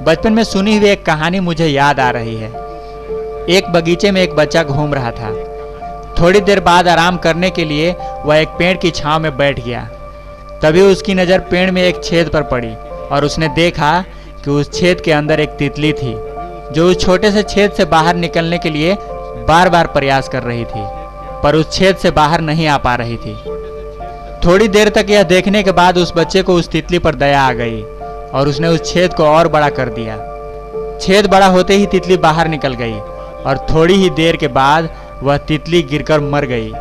बचपन में सुनी हुई एक कहानी मुझे याद आ रही है। एक बगीचे में एक बच्चा घूम रहा था। थोड़ी देर बाद आराम करने के लिए वह एक पेड़ की छांव में बैठ गया। तभी उसकी नज़र पेड़ में एक छेद पर पड़ी और उसने देखा कि उस छेद के अंदर एक तितली थी, जो उस छोटे से छेद से बाहर निकलने के लिए बार बार प्रयास कर रही थी, पर उस छेद से बाहर नहीं आ पा रही थी। थोड़ी देर तक यह देखने के बाद उस बच्चे को उस तितली पर दया आ गई और उसने उस छेद को और बड़ा कर दिया। छेद बड़ा होते ही तितली बाहर निकल गई और थोड़ी ही देर के बाद वह तितली गिरकर मर गई।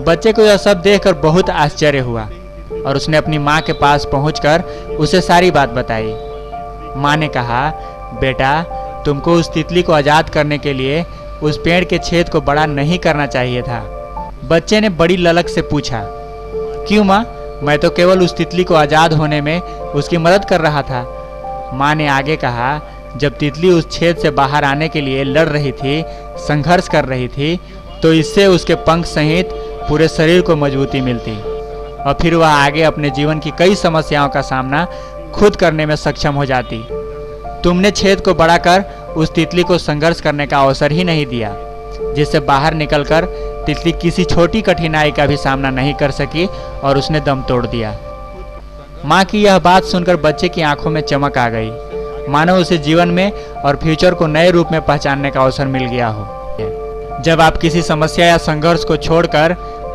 बच्चे को यह सब देखकर बहुत आश्चर्य हुआ और उसने अपनी माँ के पास पहुंचकर उसे सारी बात बताई। माँ ने कहा, बेटा, तुमको उस तितली को आज़ाद करने के लिए उस पेड़ के छेद को बड़ा नहीं करना चाहिए था। बच्चे ने बड़ी ललक से पूछा, क्यों माँ? मैं तो केवल उस तितली को आज़ाद होने में उसकी मदद कर रहा था। माँ ने आगे कहा, जब तितली उस छेद से बाहर आने के लिए लड़ रही थी, संघर्ष कर रही थी, तो इससे उसके पंख सहित पूरे शरीर को मजबूती मिलती और फिर वह आगे अपने जीवन की कई समस्याओं का सामना खुद करने में सक्षम हो जाती। तुमने छेद को बढ़ाकर उस तितली को संघर्ष करने का अवसर ही नहीं दिया, जिससे बाहर निकलकर तितली किसी छोटी कठिनाई का भी सामना नहीं कर सकी और उसने दम तोड़ दिया। माँ की यह बात सुनकर बच्चे की आंखों में चमक आ गई, मानो उसे जीवन में और फ्यूचर को नए रूप में पहचानने का अवसर मिल गया हो। जब आप किसी समस्या या संघर्ष को छोड़कर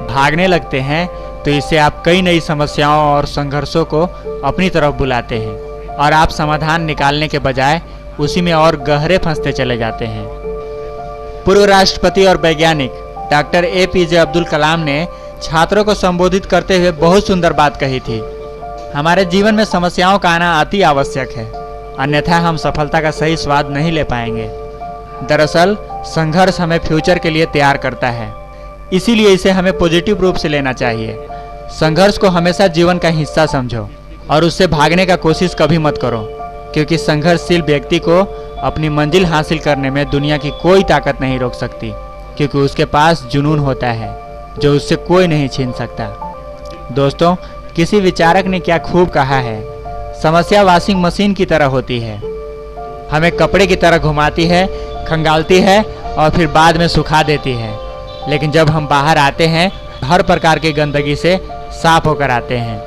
भागने लगते हैं, तो इससे आप कई नई समस्याओं और संघर्षों को अपनी तरफ बुलाते हैं और आप समाधान निकालने के बजाय उसी में और गहरे फंसते चले जाते हैं। पूर्व राष्ट्रपति और वैज्ञानिक डॉक्टर APJ अब्दुल कलाम ने छात्रों को संबोधित करते हुए बहुत सुंदर बात कही थी। हमारे जीवन में समस्याओं का आना अति आवश्यक है, अन्यथा हम सफलता का सही स्वाद नहीं ले पाएंगे। दरअसल संघर्ष हमें फ्यूचर के लिए तैयार करता है, इसीलिए इसे हमें पॉजिटिव रूप से लेना चाहिए। संघर्ष को हमेशा जीवन का हिस्सा समझो और उससे भागने का कोशिश कभी मत करो, क्योंकि संघर्षशील व्यक्ति को अपनी मंजिल हासिल करने में दुनिया की कोई ताकत नहीं रोक सकती, क्योंकि उसके पास जुनून होता है जो उससे कोई नहीं छीन सकता। दोस्तों, किसी विचारक ने क्या खूब कहा है, समस्या वॉशिंग मशीन की तरह होती है, हमें कपड़े की तरह घुमाती है, खंगालती है और फिर बाद में सुखा देती है। लेकिन जब हम बाहर आते हैं, हर प्रकार की गंदगी से साफ होकर आते हैं।